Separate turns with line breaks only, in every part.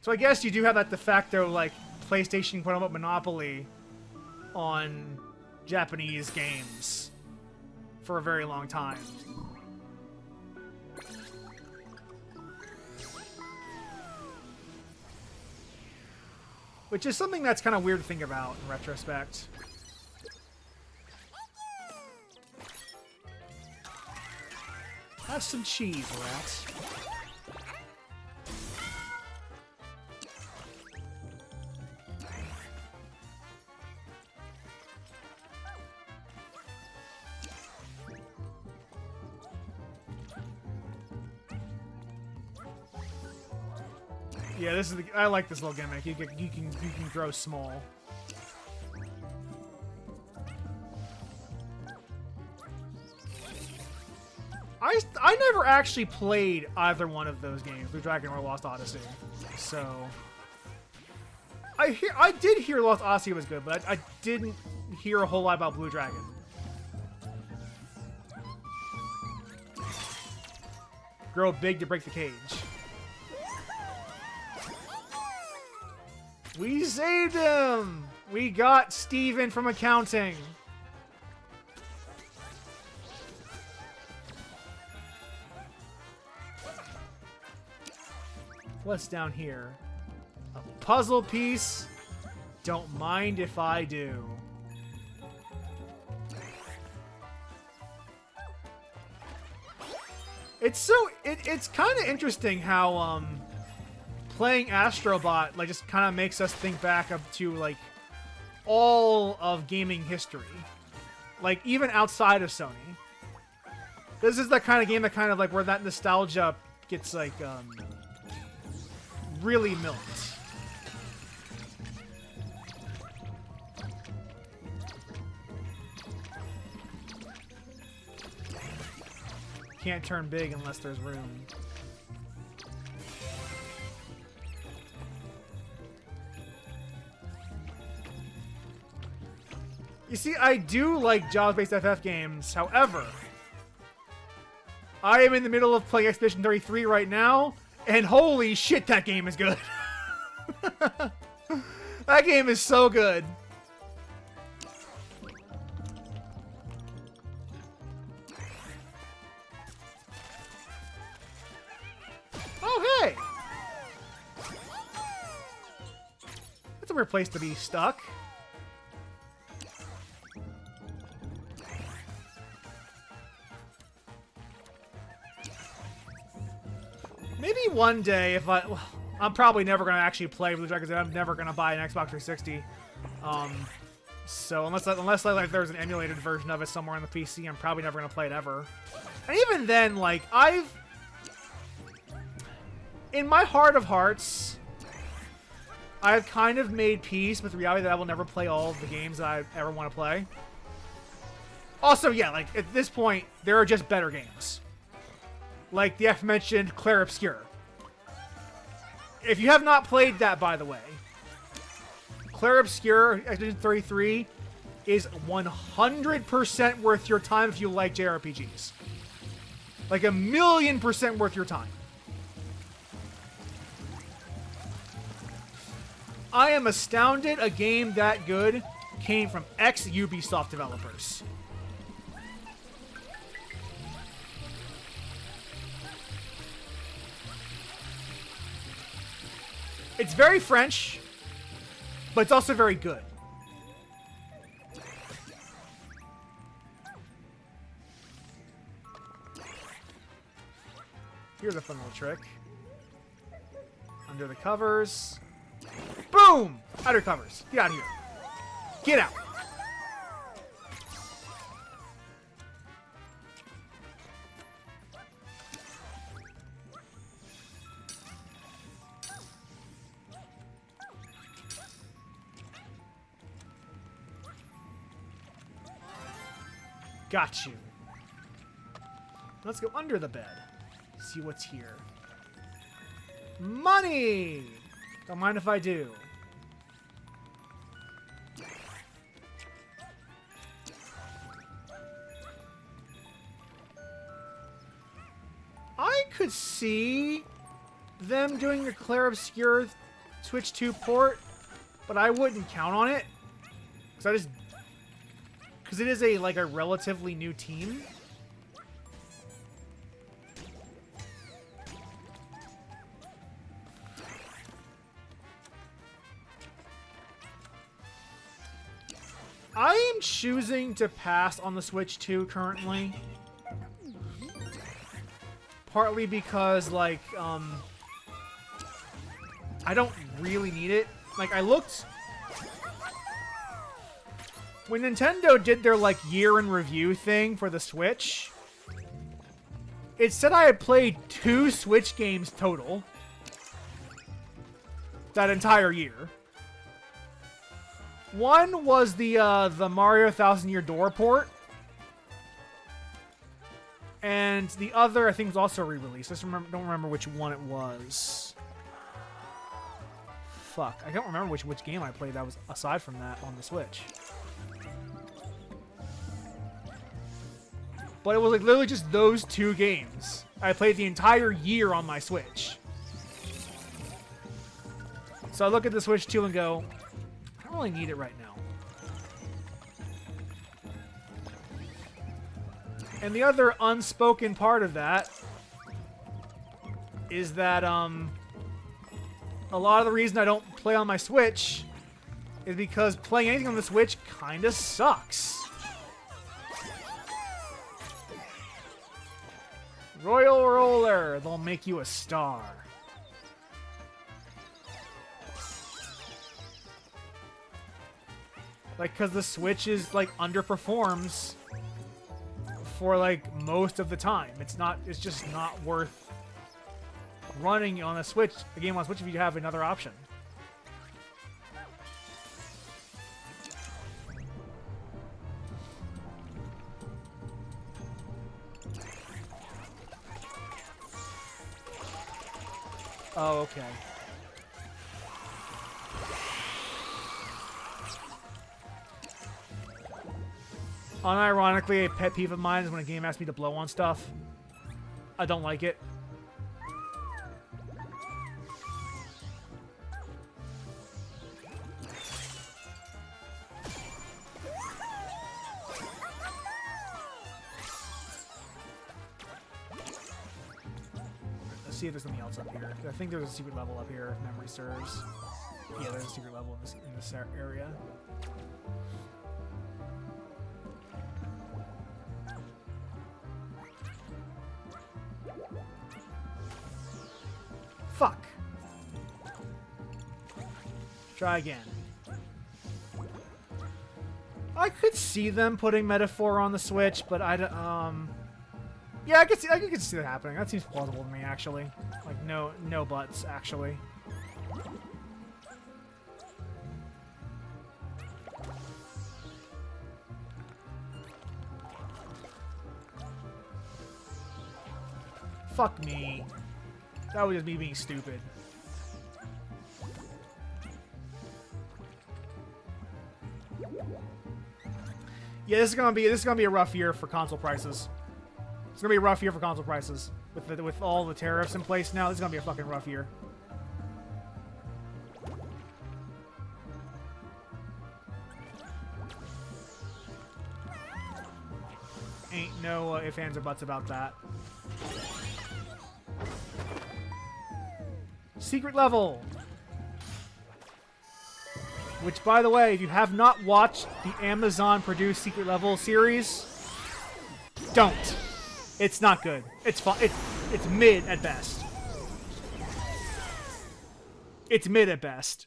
So I guess you do have that de facto, like, PlayStation quote-unquote monopoly on Japanese games for a very long time. Which is something that's kind of weird to think about in retrospect. Have some cheese, rats. Yeah, this is. I like this little gimmick. You can grow small. I never actually played either one of those games, Blue Dragon or Lost Odyssey. So I did hear Lost Odyssey was good, but I didn't hear a whole lot about Blue Dragon. Grow big to break the cage. We saved him! We got Steven from accounting. What's down here? A puzzle piece? Don't mind if I do. It's kind of interesting how playing Astro Bot like just kind of makes us think back up to like all of gaming history, like even outside of Sony. This is the kind of game that kind of like where that nostalgia gets like really milked. Can't turn big unless there's room. You see, I do like Jaws-based FF games. However, I am in the middle of playing Expedition 33 right now, and holy shit, that game is good. That game is so good. Oh, hey! That's a weird place to be stuck. Maybe one day, if I'm probably never going to actually play Blue Dragon, I'm never going to buy an Xbox 360. So unless like there's an emulated version of it somewhere on the PC, I'm probably never going to play it ever. And even then, like, in my heart of hearts, I've kind of made peace with the reality that I will never play all of the games that I ever want to play. Also, yeah, like, at this point, there are just better games. Like the aforementioned Clair Obscur. If you have not played that, by the way, Clair Obscur Expedition 33 is 100% worth your time if you like JRPGs. Like 1,000,000% worth your time. I am astounded a game that good came from ex-Ubisoft developers. It's very French, but it's also very good. Here's a fun little trick. Under the covers. Boom! Under covers. Get out of here. Get out. Got you. Let's go under the bed. See what's here. Money! Don't mind if I do. I could see them doing the Clair Obscur Switch 2 port, but I wouldn't count on it. Because it is a relatively new team. I am choosing to pass on the Switch 2 currently. Partly because, I don't really need it. I looked... When Nintendo did their, year in review thing for the Switch, it said I had played 2 Switch games total that entire year. One was the Mario Thousand Year Door port. And the other, I think, was also re-released. I just don't remember which one it was. Fuck. I don't remember which game I played that was aside from that on the Switch. But it was literally just those 2 games. I played the entire year on my Switch. So I look at the Switch 2 and go, I don't really need it right now. And the other unspoken part of that is that a lot of the reason I don't play on my Switch is because playing anything on the Switch kind of sucks. Royal Roller, they'll make you a star. Because the Switch is, underperforms for, most of the time. It's just not worth running on a Switch, a game on Switch, if you have another option. Oh, okay. Unironically, a pet peeve of mine is when a game asks me to blow on stuff. I don't like it. Let's see if there's something else up here. I think there's a secret level up here, if memory serves. Yeah, there's a secret level in this area. Fuck. Try again. I could see them putting Metaphor on the Switch, but yeah, I could see that happening. That seems plausible to me, actually. No buts, actually. Fuck me. That was just me being stupid. Yeah, this is gonna be a rough year for console prices. It's gonna be a rough year for console prices with all the tariffs in place now. This is gonna be a fucking rough year. Ain't no ifs, ands, or buts about that. Secret level! Which, by the way, if you have not watched the Amazon-produced Secret Level series, don't. It's not good. It's fun. It's mid at best. It's mid at best.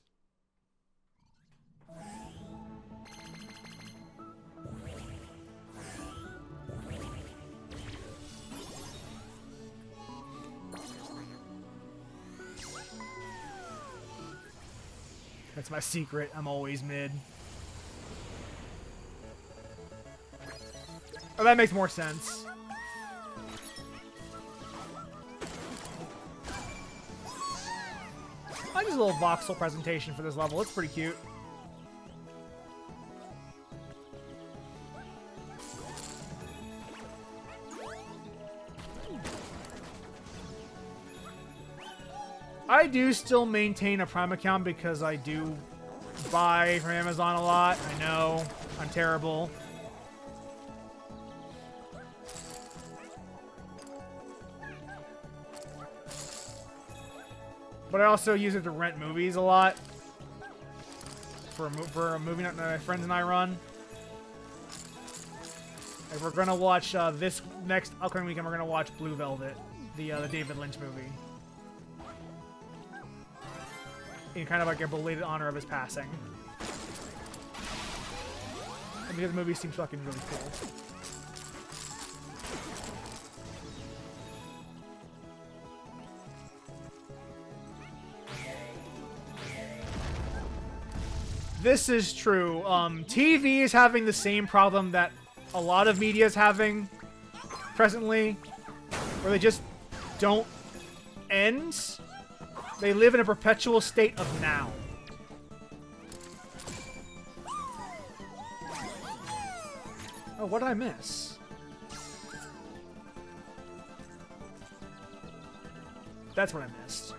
That's my secret. I'm always mid. Oh, that makes more sense. I like this little voxel presentation for this level. It's pretty cute. I I do still maintain a Prime account because I do buy from Amazon a lot. I know. I'm terrible. But I also use it to rent movies a lot. For a movie night that my friends and I run. Like we're gonna watch this next upcoming weekend. We're gonna watch Blue Velvet, the David Lynch movie, in kind of like a belated honor of his passing. And because the movie seems fucking really cool. This is true. TV is having the same problem that a lot of media is having presently, where they just don't end. They live in a perpetual state of now. Oh, what did I miss? That's what I missed.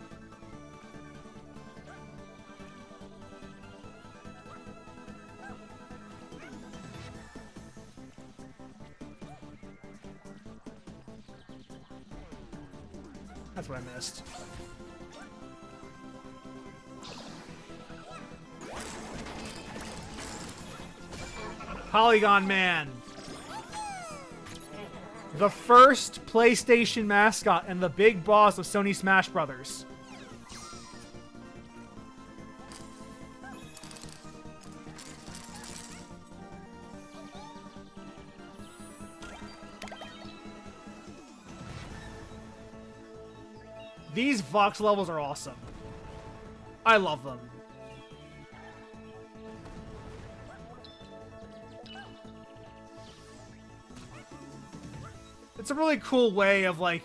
That's what I missed. Polygon Man. The first PlayStation mascot and the big boss of Sony Smash Brothers. These Vox levels are awesome. I love them. It's a really cool way of, like,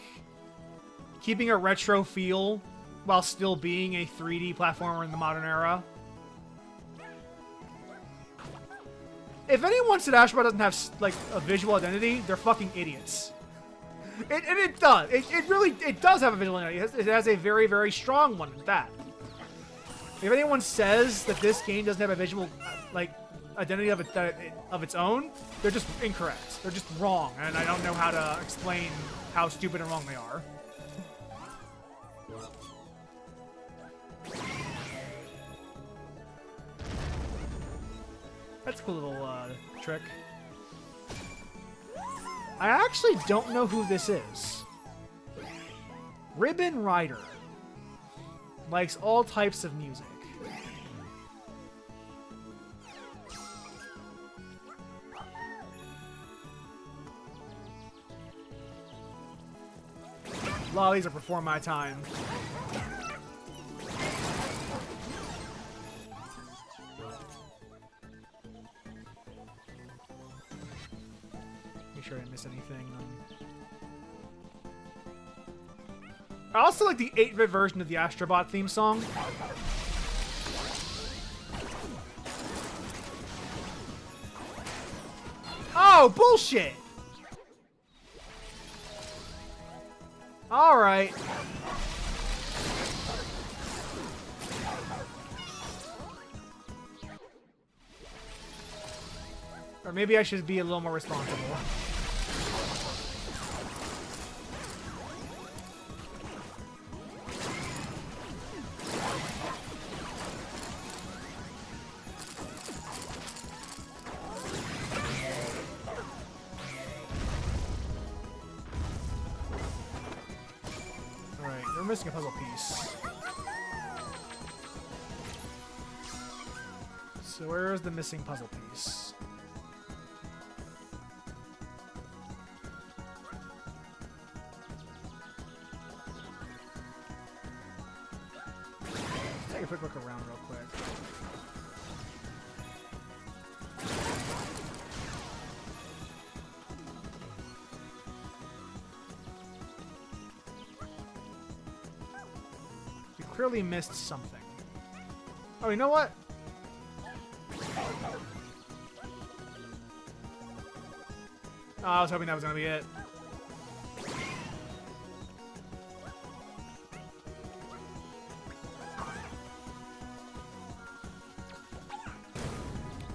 keeping a retro feel while still being a 3D platformer in the modern era. If anyone said Astro Bot doesn't have, like, a visual identity, they're fucking idiots. And it does. It does have a visual identity. It has a very, very strong one at that. If anyone says that this game doesn't have a visual, like, identity of its own, they're just incorrect. They're just wrong, and I don't know how to explain how stupid and wrong they are. That's a cool little trick. I actually don't know who this is. Ribbon Rider. Likes all types of music. Lollies are before my time. Make sure I didn't miss anything. I also like the 8-bit version of the Astro Bot theme song. Oh, bullshit! Alright. Or maybe I should be a little more responsible. Missing a puzzle piece. So where is the missing puzzle piece? Let's take a quick look around real quick. Clearly missed something. Oh, you know what? Oh, I was hoping that was gonna be it.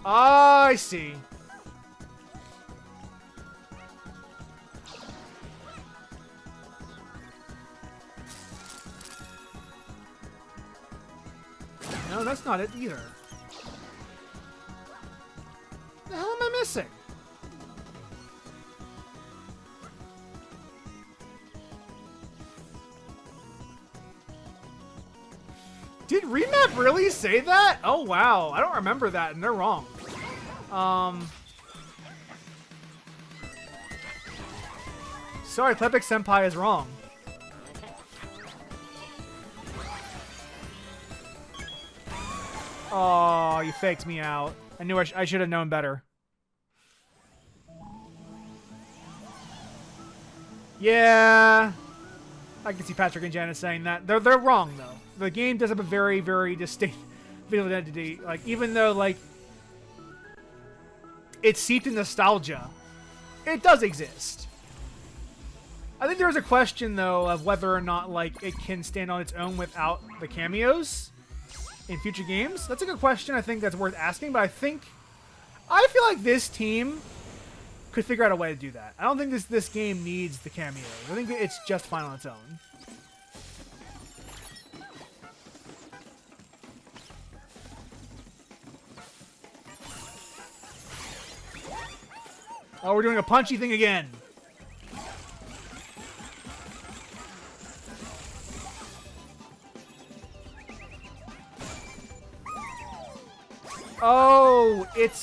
I see. No, that's not it either. The hell am I missing? Did Remap really say that? Oh, wow. I don't remember that, and they're wrong. Sorry, Klepek Senpai is wrong. Oh, you faked me out. I knew I should have known better. Yeah. I can see Patrick and Janice saying that. They're wrong, though. The game does have a very, very distinct visual identity. Like, even though, like, it's seeped in nostalgia, it does exist. I think there was a question, though, of whether or not, like, it can stand on its own without the cameos in future games. That's a good question. I think that's worth asking, but I feel like this team could figure out a way to do that. I don't think this game needs the cameos. I think it's just fine on its own. Oh, we're doing a punchy thing again. Oh, it's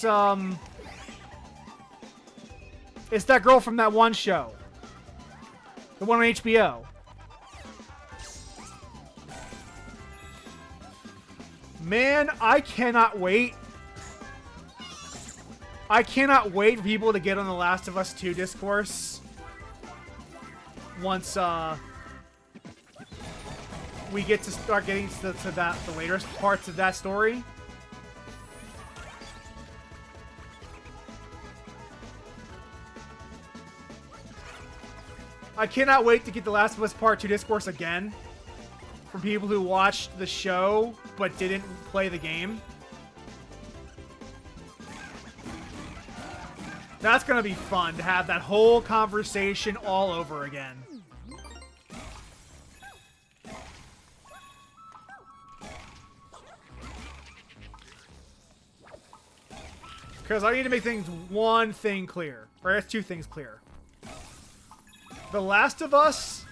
that girl from that one show. The one on HBO. Man, I cannot wait. I cannot wait for people to get on the Last of Us 2 discourse. Once, we get to start getting to the later parts of that story. I cannot wait to get the Last of Us Part 2 discourse again from people who watched the show but didn't play the game. That's going to be fun to have that whole conversation all over again. Because I need to make one thing clear. Or I guess two things clear. The Last of Us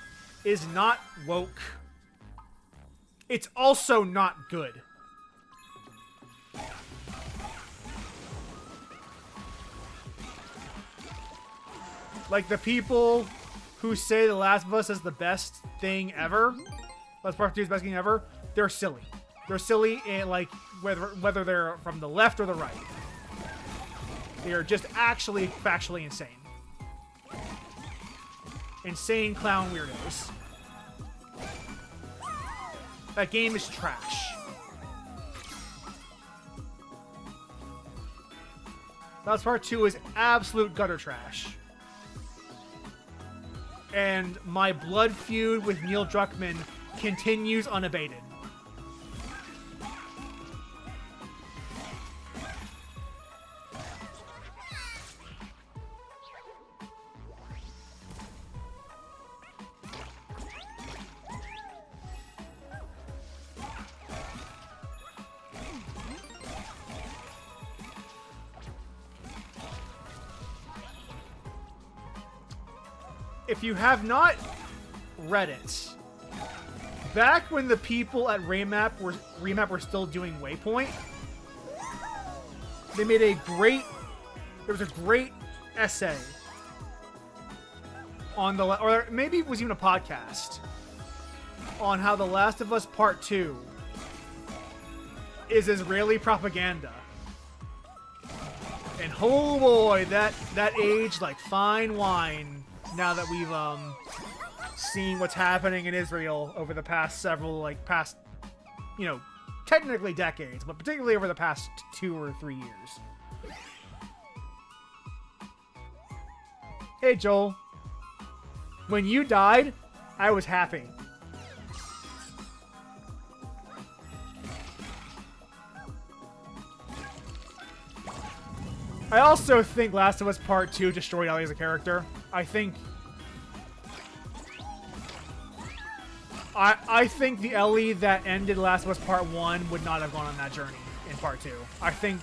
is not woke. It's also not good. Like, the people who say The Last of Us is the best thing ever, Last Part 2 is the best thing ever, they're silly. They're silly, and like, whether they're from the left or the right. They are just actually factually insane. Insane clown weirdos. That game is trash. Last Part 2 is absolute gutter trash. And my blood feud with Neil Druckmann continues unabated. If you have not read it, back when the people at Remap were still doing Waypoint, they made there was a great essay on or maybe it was even a podcast on how The Last of Us Part 2 is Israeli propaganda. And oh boy, that aged like fine wine. Now that we've seen what's happening in Israel over the past technically decades, but particularly over the past 2 or 3 years. Hey, Joel. When you died, I was happy. I also think Last of Us Part 2 destroyed Ellie as a character. I think the Ellie that ended Last of Us Part 1 would not have gone on that journey in Part 2. I think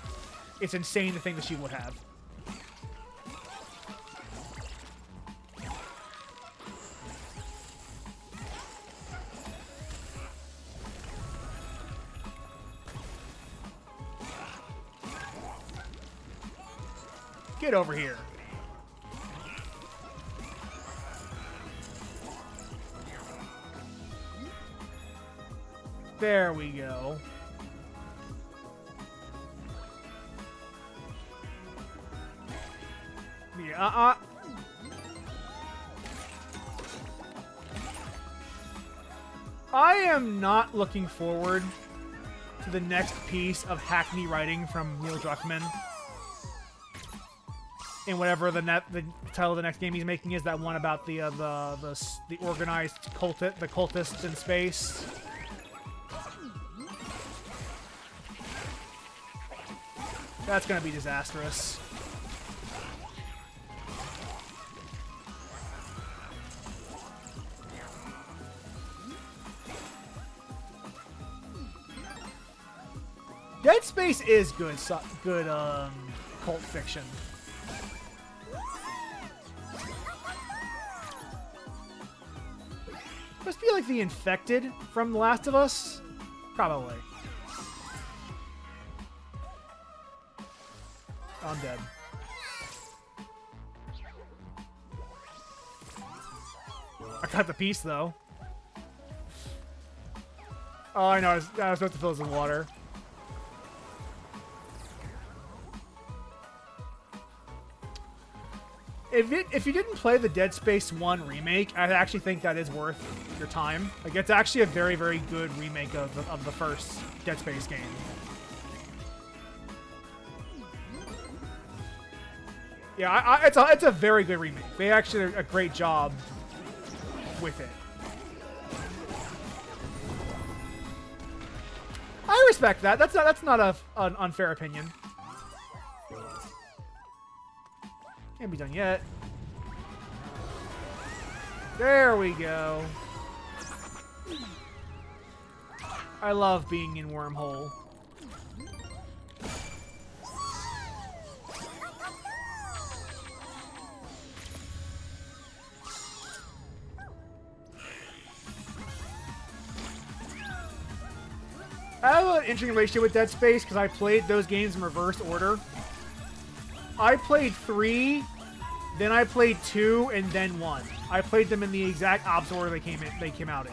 it's insane to think that she would have. Get over here. There we go. Yeah, I am not looking forward to the next piece of hackney writing from Neil Druckmann. In whatever the title of the next game he's making is, that one about the organized cultists in space. That's gonna be disastrous. Dead Space is good cult fiction. Must be like the infected from The Last of Us? Probably. I'm dead. I got the piece, though. Oh, I know. I was supposed to fill this with water. If you didn't play the Dead Space 1 remake, I actually think that is worth your time. Like, it's actually a very, very good remake of the first Dead Space game. Yeah, it's a very good remake. They actually did a great job with it. I respect that. That's not an unfair opinion. Can't be done yet. There we go. I love being in Wormhole. I have an interesting relationship with Dead Space because I played those games in reverse order. I played 3, then I played 2, and then 1. I played them in the exact opposite order they came out in.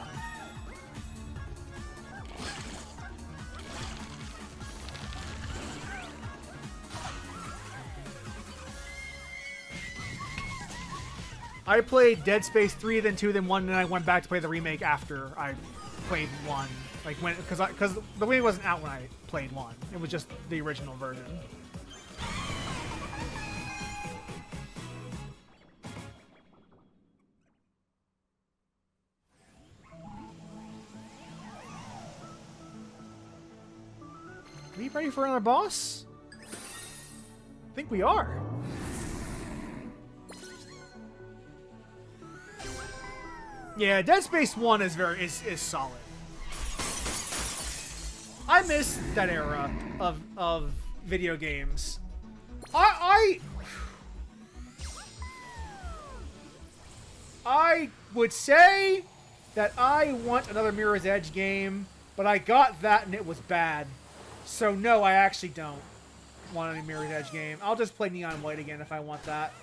I played Dead Space 3, then 2, then 1, and then I went back to play the remake after I played 1. Like because the remake wasn't out when I played 1. It was just the original version. Are we ready for another boss? I think we are. Yeah, Dead Space 1 is solid. I miss that era of video games. I would say that I want another Mirror's Edge game, but I got that and it was bad. So no, I actually don't want any Mirror's Edge game. I'll just play Neon White again if I want that.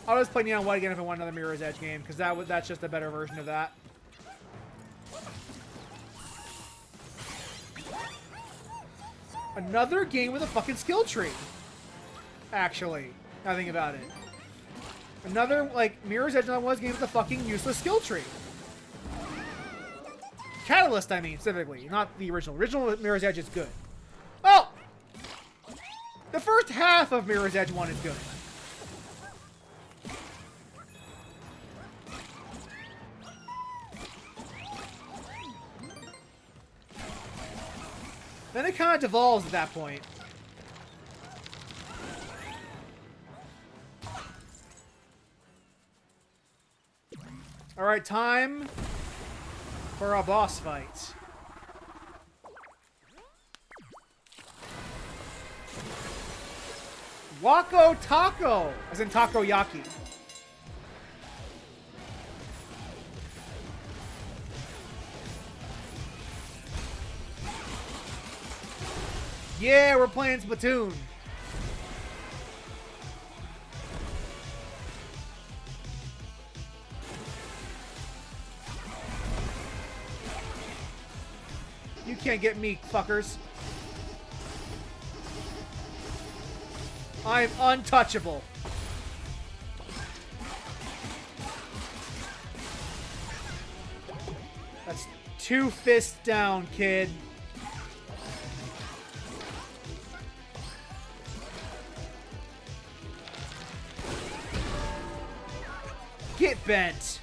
I'll just play Neon White again if I want another Mirror's Edge game, because that's just a better version of that. Another game with a fucking skill tree. Actually, now I think about it. Another, like, Mirror's Edge was game with a fucking useless skill tree. Catalyst, I mean, specifically, not the original. Original Mirror's Edge is good. Well, the first half of Mirror's Edge 1 is good. Then it kind of devolves at that point. All right, time for a boss fight. Wako Taco, as in takoyaki. Yeah, we're playing Splatoon. You can't get me, fuckers. I'm untouchable. That's 2 fists down, kid. Get bent.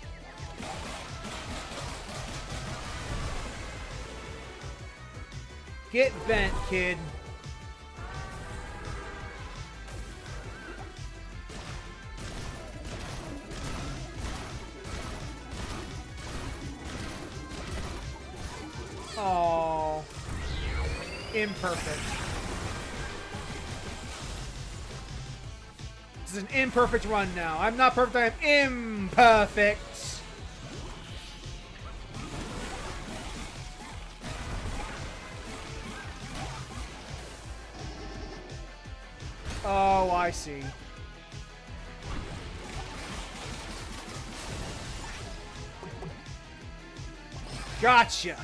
Get bent, kid. Oh, imperfect. This is an imperfect run now. I'm not perfect, I am imperfect. Oh, I see. Gotcha.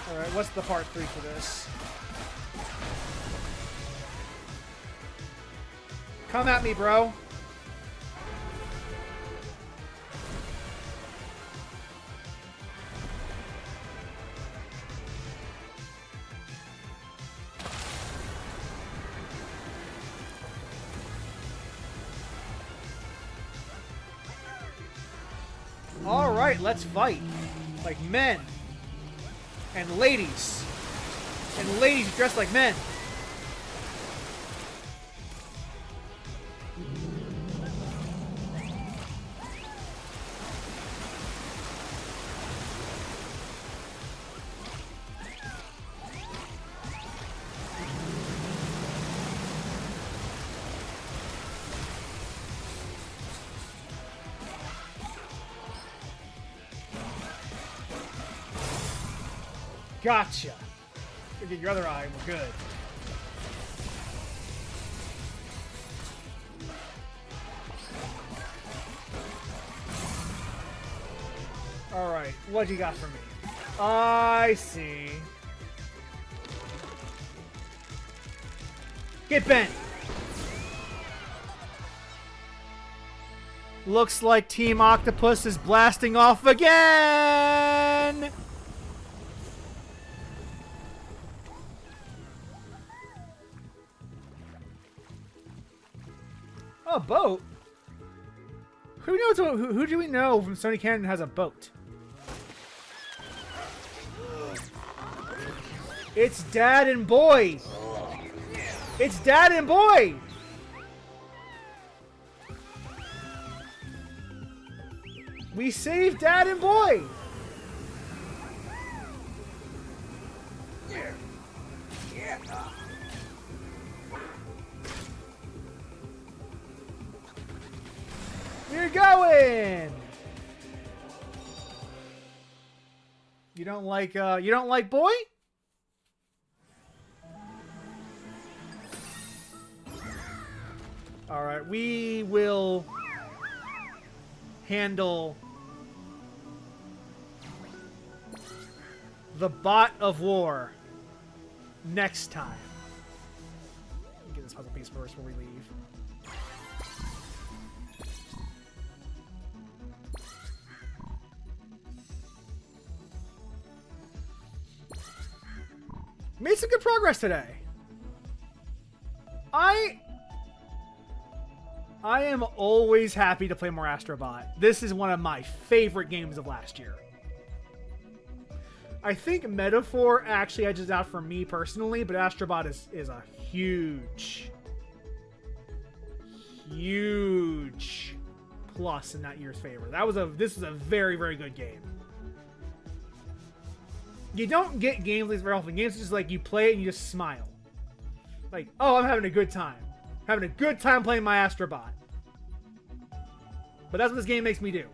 Alright, what's the part 3 for this? Come at me, bro. Alright, let's fight. Like men. And ladies. And ladies dressed like men. Gotcha. Get your other eye and we're good. Alright, what do you got for me? I see. Get bent! Looks like Team Octopus is blasting off again! Oh, a boat? Who do we know from Sony Cannon has a boat? It's Dad and Boy! It's Dad and Boy! We saved Dad and Boy! We're going! You don't like Boy? Alright, we will handle the Bot of War next time. Get this puzzle piece first before we leave. Made some good progress today. I am always happy to play more Astro Bot. This is one of my favorite games of last year. I think Metaphor actually edges out for me personally, but Astro Bot is a huge huge plus in that year's favor. This is a very, very good game. You don't get games like this very often. Games just like you play it and you just smile. Like, oh, I'm having a good time. Having a good time playing my Astro Bot. But that's what this game makes me do.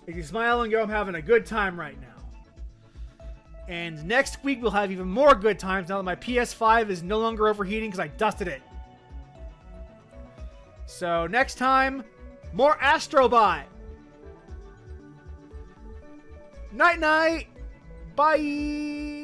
Makes you smile and go, I'm having a good time right now. And next week we'll have even more good times now that my PS5 is no longer overheating because I dusted it. So next time, more Astro Bot. Night night. Bye.